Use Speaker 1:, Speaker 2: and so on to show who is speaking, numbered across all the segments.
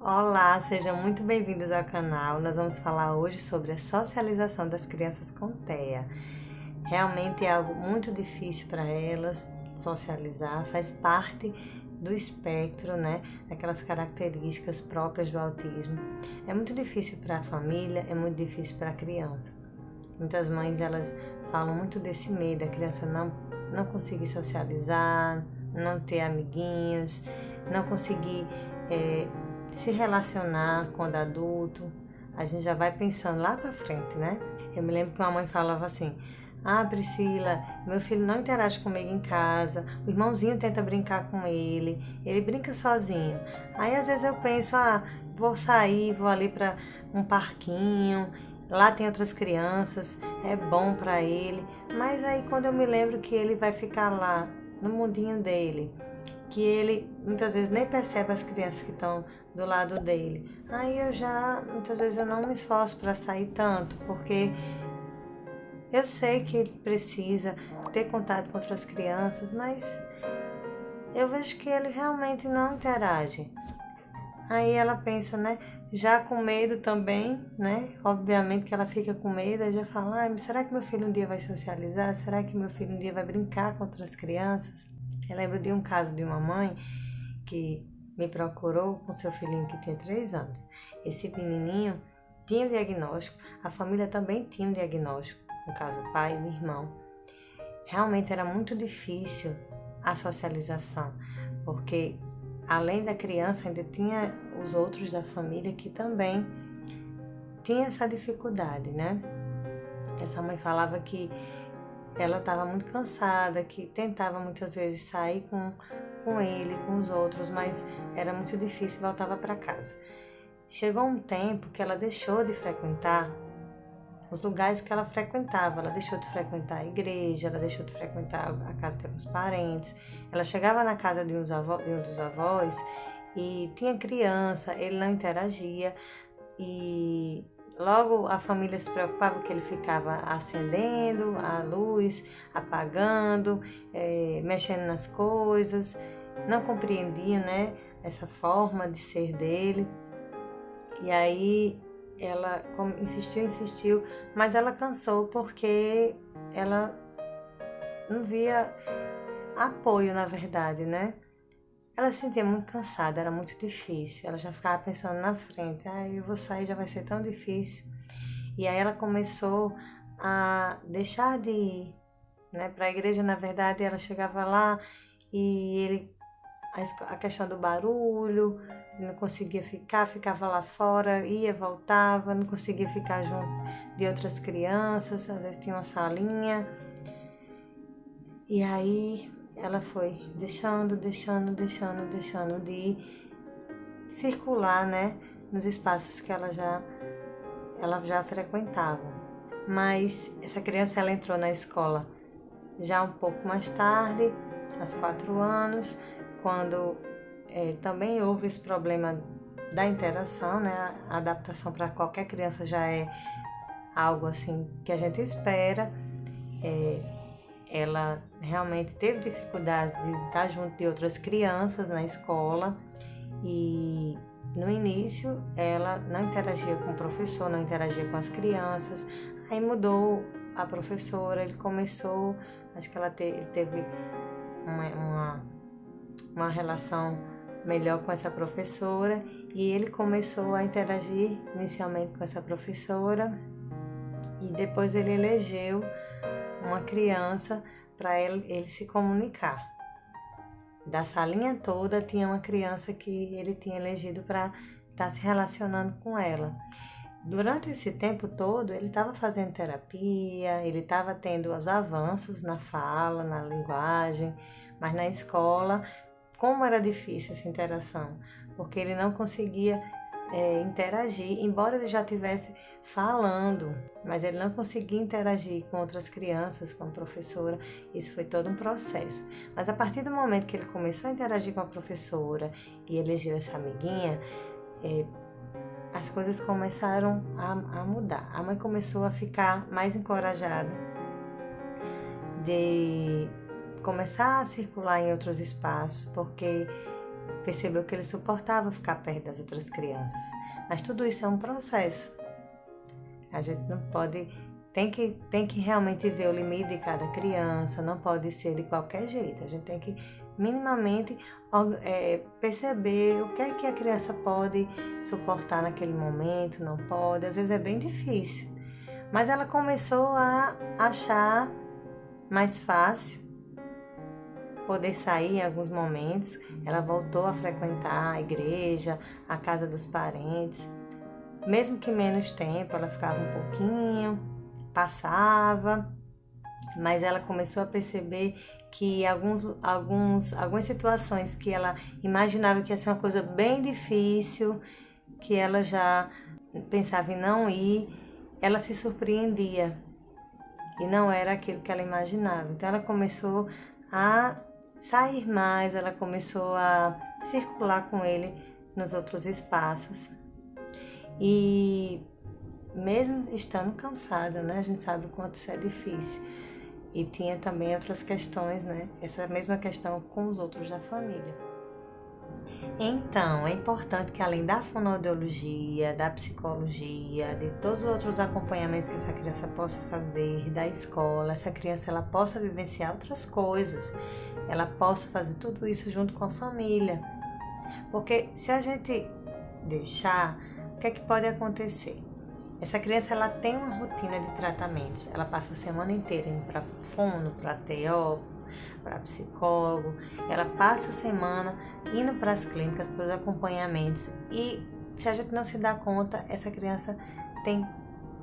Speaker 1: Olá, sejam muito bem-vindos ao canal. Nós vamos falar hoje sobre a socialização das crianças com TEA. Realmente é algo muito difícil para elas socializar, faz parte do espectro, né? Daquelas características próprias do autismo. É muito difícil para a família, é muito difícil para a criança. Muitas mães, elas falam muito desse medo, a criança não conseguir socializar, não ter amiguinhos, não conseguir se relacionar quando adulto. A gente já vai pensando lá pra frente, né? Eu me lembro que uma mãe falava assim: ah, Priscila, meu filho não interage comigo em casa, o irmãozinho tenta brincar com ele brinca sozinho. Aí às vezes eu penso, vou sair, vou ali para um parquinho, lá tem outras crianças, é bom para ele. Mas aí quando eu me lembro que ele vai ficar lá no mundinho dele, que ele muitas vezes nem percebe as crianças que estão do lado dele. Aí muitas vezes eu não me esforço para sair tanto, porque eu sei que ele precisa ter contato com outras crianças, mas eu vejo que ele realmente não interage. Aí ela pensa, né? Já com medo também, né? Obviamente que ela fica com medo, aí já fala, mas será que meu filho um dia vai socializar? Será que meu filho um dia vai brincar com outras crianças? Eu lembro de um caso de uma mãe que me procurou com seu filhinho que tinha 3 anos. Esse menininho tinha um diagnóstico, a família também tinha um diagnóstico, no caso o pai e o irmão. Realmente era muito difícil a socialização, porque além da criança ainda tinha os outros da família que também tinham essa dificuldade, né? Essa mãe falava que ela estava muito cansada, que tentava muitas vezes sair com ele, com os outros, mas era muito difícil e voltava para casa. Chegou um tempo que ela deixou de frequentar os lugares que ela frequentava. Ela deixou de frequentar a igreja, ela deixou de frequentar a casa dos parentes. Ela chegava na casa de um dos avós e tinha criança, ele não interagia e logo a família se preocupava que ele ficava acendendo a luz, apagando, mexendo nas coisas, não compreendia, né, essa forma de ser dele. E aí ela insistiu, mas ela cansou porque ela não via apoio, na verdade, né? Ela se sentia muito cansada, era muito difícil. Ela já ficava pensando na frente, eu vou sair, já vai ser tão difícil. E aí ela começou a deixar de ir, né, para a igreja. Na verdade, ela chegava lá e a questão do barulho, não conseguia ficava lá fora, ia, voltava, não conseguia ficar junto de outras crianças, às vezes tinha uma salinha. E aí ela foi deixando de circular, né, nos espaços que ela já frequentava. Mas essa criança, ela entrou na escola já um pouco mais tarde, aos 4 anos, quando também houve esse problema da interação, né? A adaptação para qualquer criança já é algo assim que a gente espera. Ela realmente teve dificuldades de estar junto de outras crianças na escola e no início ela não interagia com o professor, não interagia com as crianças. Aí mudou a professora, ele começou, acho que ele teve uma relação melhor com essa professora e ele começou a interagir inicialmente com essa professora e depois ele elegeu uma criança para ele se comunicar. Da salinha toda tinha uma criança que ele tinha elegido para estar se relacionando com ela. Durante esse tempo todo, ele estava fazendo terapia, ele estava tendo os avanços na fala, na linguagem, mas na escola, como era difícil essa interação, porque ele não conseguia interagir, embora ele já estivesse falando, mas ele não conseguia interagir com outras crianças, com a professora. Isso foi todo um processo. Mas a partir do momento que ele começou a interagir com a professora e elegeu essa amiguinha, as coisas começaram a mudar. A mãe começou a ficar mais encorajada de começar a circular em outros espaços, porque percebeu que ele suportava ficar perto das outras crianças. Mas tudo isso é um processo. A gente não pode... Tem que realmente ver o limite de cada criança, não pode ser de qualquer jeito. A gente tem que minimamente perceber o que é que a criança pode suportar naquele momento, não pode. Às vezes é bem difícil. Mas ela começou a achar mais fácil poder sair em alguns momentos. Ela voltou a frequentar a igreja, a casa dos parentes. Mesmo que menos tempo, ela ficava um pouquinho, passava, mas ela começou a perceber que algumas situações que ela imaginava que ia ser uma coisa bem difícil, que ela já pensava em não ir, ela se surpreendia e não era aquilo que ela imaginava. Então ela começou a sair mais, ela começou a circular com ele nos outros espaços. E mesmo estando cansada, né? A gente sabe o quanto isso é difícil. E tinha também outras questões, né? Essa mesma questão com os outros da família. Então, é importante que além da fonoaudiologia, da psicologia, de todos os outros acompanhamentos que essa criança possa fazer, da escola, essa criança ela possa vivenciar outras coisas, ela possa fazer tudo isso junto com a família. Porque se a gente deixar, o que é que pode acontecer? Essa criança ela tem uma rotina de tratamentos, ela passa a semana inteira indo para fono, para TO, para psicólogo, ela passa a semana indo para as clínicas, para os acompanhamentos e se a gente não se dá conta, essa criança tem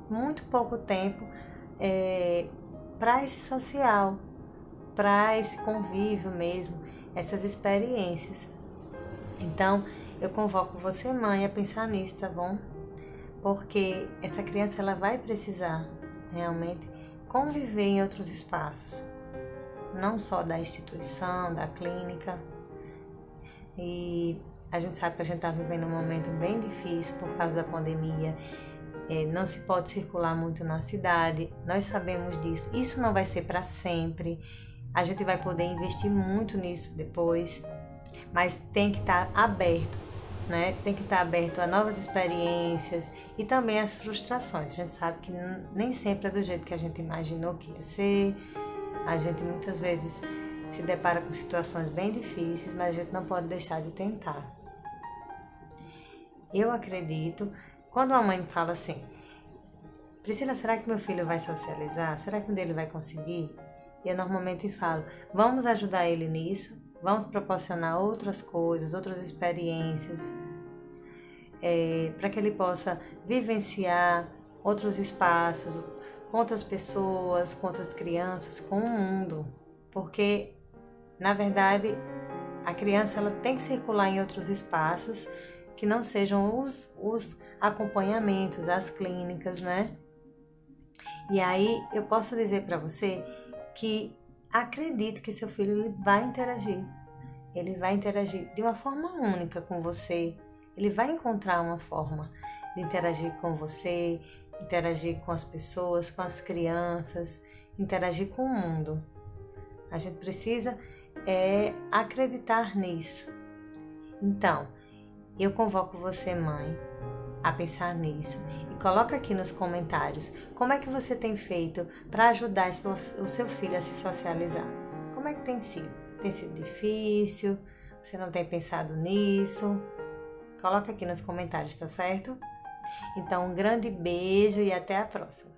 Speaker 1: muito pouco tempo para esse social, para esse convívio mesmo, essas experiências. Então, eu convoco você, mãe, a pensar nisso, tá bom? Porque essa criança ela vai precisar realmente conviver em outros espaços, não só da instituição, da clínica. E a gente sabe que a gente está vivendo um momento bem difícil por causa da pandemia, não se pode circular muito na cidade, nós sabemos disso, isso não vai ser para sempre, a gente vai poder investir muito nisso depois, mas tem que estar aberto. Né? Tem que estar aberto a novas experiências e também às frustrações. A gente sabe que nem sempre é do jeito que a gente imaginou que ia ser. A gente muitas vezes se depara com situações bem difíceis, mas a gente não pode deixar de tentar. Eu acredito, quando a mãe me fala assim, Priscila, será que meu filho vai socializar? Será que um dele vai conseguir? E eu normalmente falo, vamos ajudar ele nisso? Vamos proporcionar outras coisas, outras experiências, para que ele possa vivenciar outros espaços, com outras pessoas, com outras crianças, com o mundo. Porque, na verdade, a criança ela tem que circular em outros espaços que não sejam os acompanhamentos, as clínicas, né? E aí eu posso dizer para você que acredite que seu filho ele vai interagir. Ele vai interagir de uma forma única com você. Ele vai encontrar uma forma de interagir com você, interagir com as pessoas, com as crianças, interagir com o mundo. A gente precisa acreditar nisso. Então, eu convoco você, mãe, a pensar nisso e coloca aqui nos comentários como é que você tem feito para ajudar o seu filho a se socializar. Como é que tem sido? Tem sido difícil? Você não tem pensado nisso? Coloca aqui nos comentários, tá certo? Então, um grande beijo e até a próxima!